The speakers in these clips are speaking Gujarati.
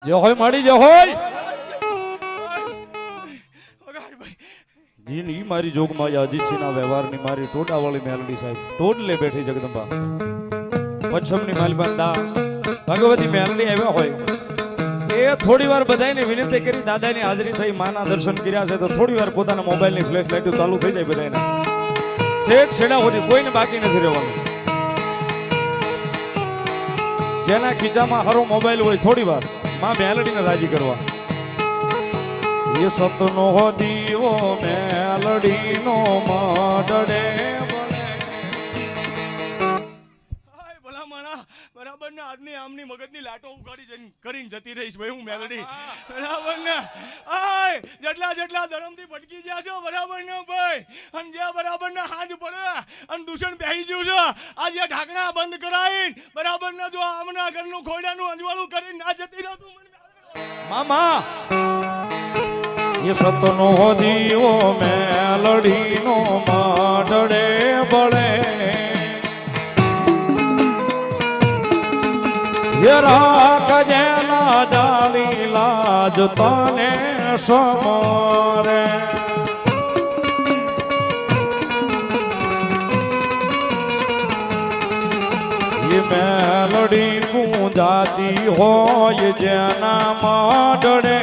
જે હોય મળી જે હોય જીન ઈ મારી જોગમાં અજીતસિંહના વ્યવહારની મારી ટોડાવાળી મેલડી સાહેબ ટોડલે બેઠી જગદંબા પચ્છમની માલબાન દા ભગવતી મેલડી આવ્યા હોય એ થોડી વાર બધાને વિનંતી કરી દાદાની હાજરી થઈ માના દર્શન કર્યા છે તો થોડી વાર પોતાના મોબાઈલની ફ્લેશ લાઈટ ચાલુ થઈ જાય બધાને ઠેક છેડા સુધી કોઈને બાકી નથી રહેવાનું જેના ખીચામાં હારો મોબાઈલ હોય થોડી વાર માં મેલડીને રાજી કરવા એ સતનો દીવો મેલડીનો મડડે બરાબર ને આજની આમની મગજની લાટો ઉગાડી કરીને જતી રહીશ ભાઈ હું મેલડી બરાબર ને આય જેટલા ધરમથી ભટકી ગયા છો બરાબર ને ભાઈ અને જે બરાબર ને હાજ પડે અને દૂષણ બેહી ગયું છે આજે ઢાંકણા બંધ કરાવીને બરાબર ને જો આમના ઘરનું ખોડિયાનું અંજવાળું કરીને ના જતી રહો તું મામા એ સતનો દીવો મેલડીનો મડડે બળે રાખજે ના જાલી લાજ તને સમરે એ મેલડી પૂજાતી હોય જેના મડડે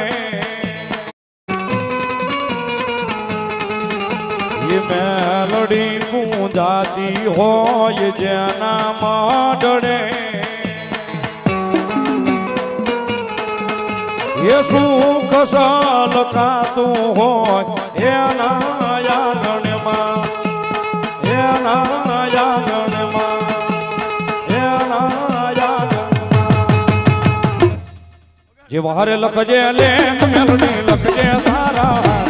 એ મેલડી પૂજાતી હોય જેના મડડે એ સુખ સલકાતું હોય એના યાગણમાં જે વહારે લખજે લે મેલડી લખજે તારા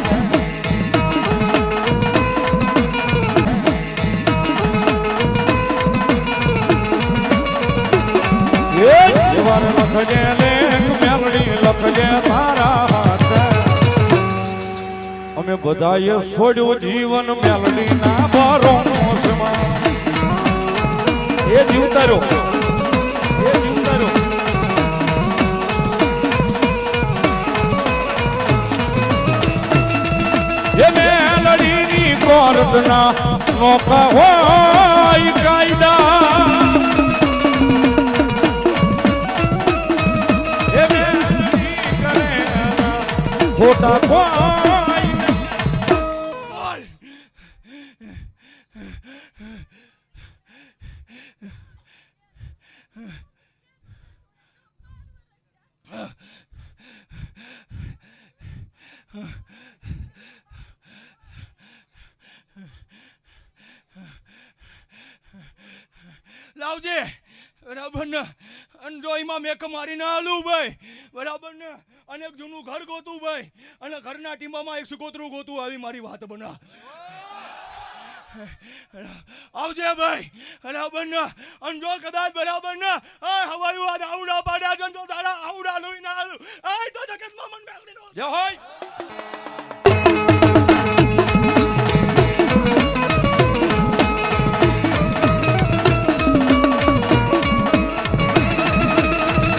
લખજે લે મેલડી લખજે તારા હાથ અમે બધાએ છોડ્યું જીવન મેલડી ના ભરોસમાં એ જીવતારો એ મેલડીની કોર્ટના નોખા હોય કાયદા ખોટા કોઈ લાવજે બરાબર ને અંજોઈમાં મેક મારી ના આલું ભાઈ બરાબર ને અને એક જૂનું ઘર ગોતું ભાઈ અને ઘરના ટીમામાં એક સુકોતરું ગોતું આવી મારી વાત બના આવજે ભાઈ બરાબર ને અંજો કદાચ બરાબર ને હવાયું આ આવડા પાડ્યા છે જો તારા આવડા લોઈ ના આલું આય તો જગતમાં મન મેલડી નો જય હોય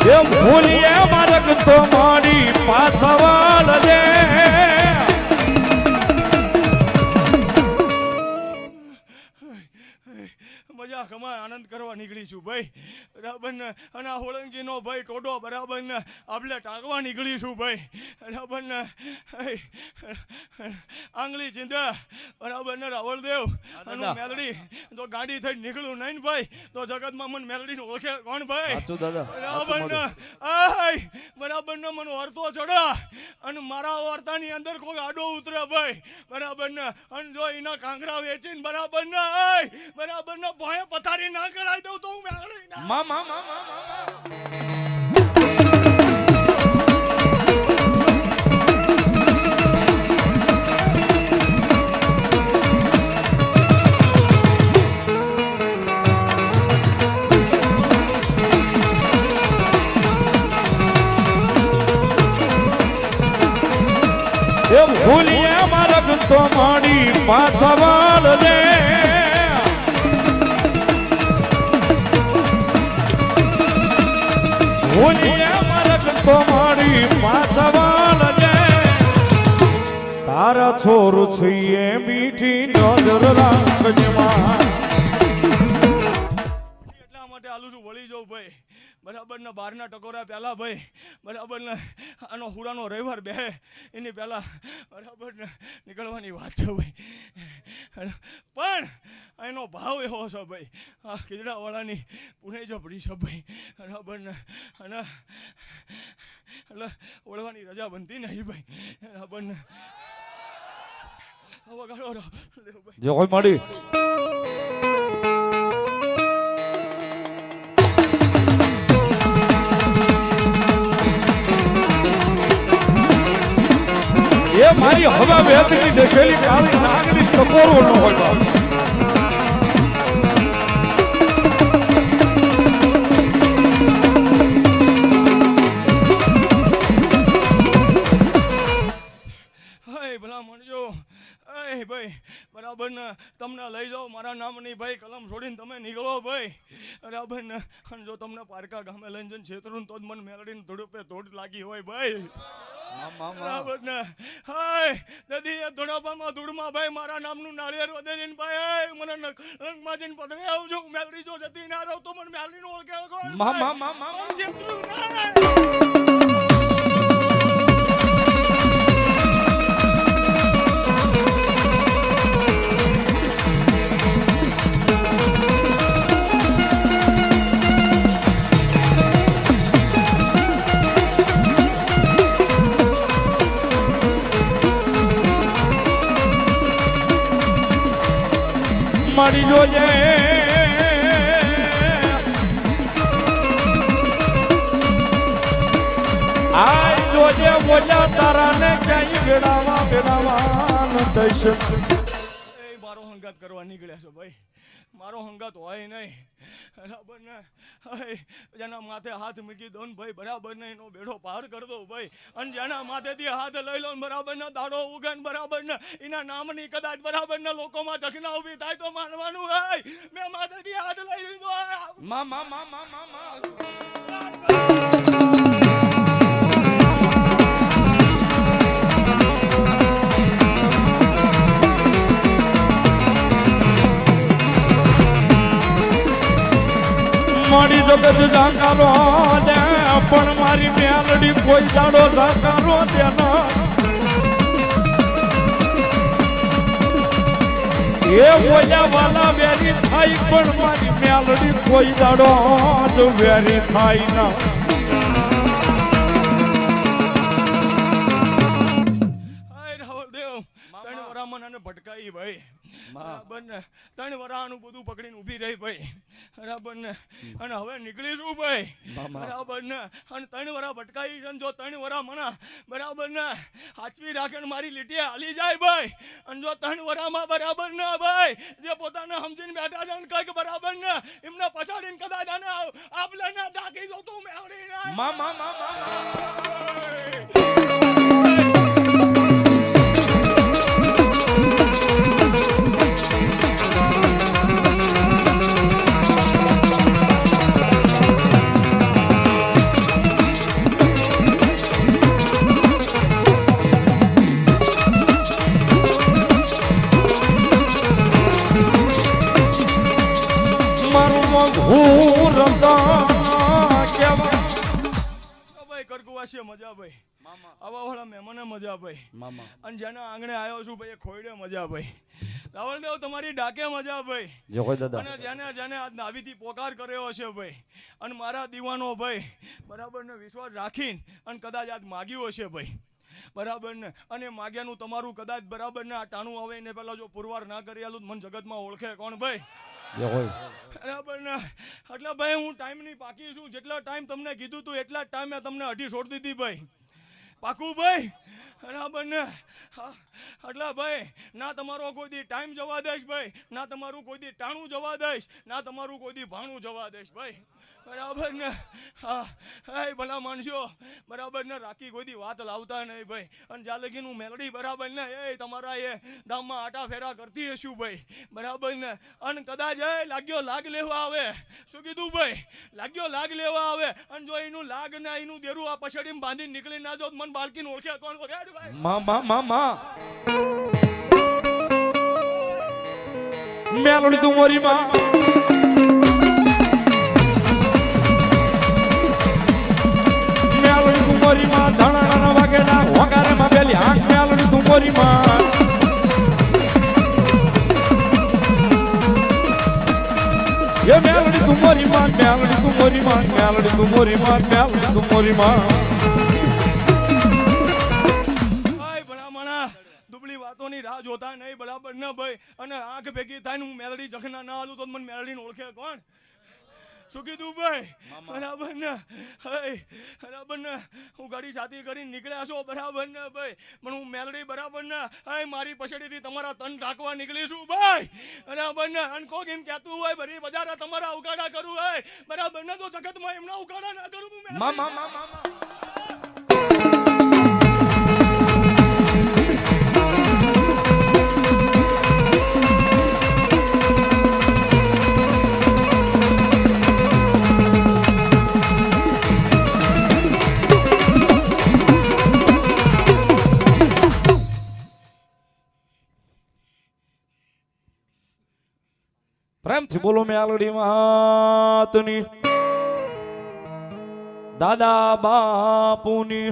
એ ભૂલીએ માર્ગ તો મારી પાછવાલ રે મજા કમાય આનંદ કરવા નીકળી છું ભાઈ બરાબર ને અને આ હોળંગીનો ભાઈ ટોડો બરાબર ને આપણે ટાંકવા નીકળી છું ભાઈ બરાબર ને આંગળી ચિંતા બરાબર ને રાવળદેવ અને મેલડી તો ગાડી થઈ નીકળું નહીં ભાઈ તો જગતમાં મને મેલડી નું ઓળખે કોણ ભાઈ બરાબર ને આય બરાબર ને મને વર્તો ચડા અને મારા વર્તાની અંદર કોઈ આડો ઉતરે ભાઈ બરાબર ને અને જો એના કાંકરા વેચીને બરાબર ને આય બરાબર ને ભોય પથારી ના કરાઈ દઉં તો હું મેલડી ના મામા ભૂલીએ માર્ગ તો મારી પાછવાલ રે ભૂલીએ માર્ગ તો મારી મારી પાછવાળ જે તારા છોર છીએ મીઠી નજર રાખજે માં એટલા માટે આલું છું વળી જાઉં ભાઈ બરાબર ને 12 ટકોરા પહેલા ભાઈ બરાબર ને આનો હુરાનો રવિવાર બે એની પહેલા બરાબર ને નીકળવાની વાત છે ભાઈ પણ એનો ભાવ એવો છે ભાઈ આ ખીજડાવાળાની પુણે જબડી છે ભાઈ બરાબર ને અને એટલે ઓળવાની રજા બનતી નહીં ભાઈ બરાબર ને વગાડો જે કોઈ મળી એ મારી હવા વેતની દશેલી કાળી નાગની ટકોરો ન હોય ભલા મળજો ભાઈ બરાબર ને તમને લઈ જાઓ મારા નામની ભાઈ કલમ છોડીને તમે નીકળો ભાઈ બરાબર ને અને જો તમને પારકા ગામે લઈને જઈને છેતરું તો જ મને મેળડીને ધૂળપે ધોડ લાગી હોય ભાઈ બરાબર ને હાય દાદી એ ધોળાપામાં ધૂળમાં ભાઈ મારા નામનું નાળિયેર વધે ને ભાઈ મને રંગમાં જઈને પધરે આવજો મેળડી જો જતી ના રહો તો મને મેળડીનો ઓળખે છેતરું ના મારી જોજે આય જોજે બોલ્યા તારાને ક્યાંય બેડાવા દઈશ મારો હંગાત કરવા નીકળ્યા છો ભાઈ મારો હંગાત હોય નહીં બરાબર ને જેના માથે હાથ મૂકી દો ને ભાઈ બરાબર ને એનો બેડો પાર કરી દો ભાઈ અને જેના માથેથી હાથ લઈ લો ને બરાબર ને દાડો ઉગે ને બરાબર ને એના નામની કદાચ બરાબર ને લોકોમાં ચકના ઉભી થાય તો માનવાનું હોય મેં માથેથી હાથ લઈ લીધો મારી જગત જાકારો દે પણ મારી મેલડી કોઈ જાડો જાકારો દે ના એ બોલ્યા વાલા વેરી થાય પણ મારી મેલડી કોઈ જાડો જ વેરી થાય ના ભટકાઈ ભાઈ બરાબર ને 3 વરાનું બધું પકડીને ઊભી રહી ભાઈ બરાબર ને અને હવે નીકળીશું ભાઈ બરાબર ને અને 3 વરા ભટકાઈ છે જો 3 વરા મના બરાબર ને હાચવી રાખે ને મારી લીટી હાલી જાય ભાઈ અને જો 3 વરામાં બરાબર ને ભાઈ જે પોતાને સમજીને બેઠા છે ને કઈક બરાબર ને એમને પછાડીને કદાચ આને આપલે ને ડાકી દો તો મેવડી મજા ભાઈ આવા વાળા મહેમાને મજા ભાઈ અને જેના આંગણે આવ્યો છું ભાઈ ખોયડે મજા ભાઈ રાવળદેવ તમારી ડાકે મજા ભાઈ અને જેને આજ નાવીથી પોકાર કર્યો હશે ભાઈ અને મારા દીવાનો ભાઈ બરાબર ને વિશ્વાસ રાખીને અને કદાચ આજ માગ્યું હશે ભાઈ બરાબર ને અને માગ્યાનું તમારું કદાચ બરાબર ને આ ટાણું આવે ને પેલા જો પુરવાર ના કરી આલું મન જગતમાં ઓળખે કોણ ભાઈ બરાબર ને એટલે ભાઈ હું ટાઈમની પાકી છું જેટલા ટાઈમ તમને કીધું તું એટલા જ ટાઈમે તમને અઢી છોડી દીધી ભાઈ પાકું ભાઈ બરાબર ને એટલે ભાઈ ના તમારો કોઈ દી ટાઈમ જવા દઈશ ભાઈ ના તમારું કોઈ દી ટાણું જવા દઈશ ના તમારું કોઈ દી ભાણું જવા દઈશ ભાઈ બરાબર ને હા એ ભલા માણસો બરાબર ને રાખી કોઈથી વાત લાવતા નહીં ભાઈ અને જ્યાં લગીન હું મેલડી બરાબર ને એ તમારા એ ગામમાં આટા ફેરા કરતી હશું ભાઈ બરાબર ને અને કદાચ એ લાગ્યો લાગ લેવા આવે શું કીધું ભાઈ લાગ્યો લાગ લેવા આવે અને જો એનું લાગ ને એનું દેરું આ પછડીમાં બાંધીને નીકળી ના જો મન બાળકીને ઓળખ્યા કોણ વગાડ ભાઈ માં મેલડી તું મોરી માં મેલડી તું મોરી માં ધણા વાગેલા વગારે માં બેલી આંખ મેલડી તું મોરી માં ये मेलडी तुम्हारी मां मेलडी तुम्हारी मां मेलडी तुम्हारी मां मेलडी तुम्हारी मां ભાઈ ભલામણા દુબળી વાતોની રાહ જોતા નહીં બરાબર ને ભાઈ અને આંખ ભેગી થાય ને હું મેલડી જખના ના હાલું તો મને મેલડીને ઓળખે કોણ શું કીધું ભાઈ બરાબર ને બરાબર ને હું ગાડી સાથી કરીને નીકળ્યા છો બરાબર ને ભાઈ પણ હું મેલડી બરાબર ને મારી પછડીથી તમારા તન ઢાંકવા નીકળીશું ભાઈ બરાબર ને અને કોક એમ કહેતું હોય ભરી બજારા તમારા ઉગાડા કરું હોય બરાબર ને તો જગતમાં એમના ઉગાડા ના કરું હું પ્રેમથી બોલો મેલડી માતની દાદા બાપુની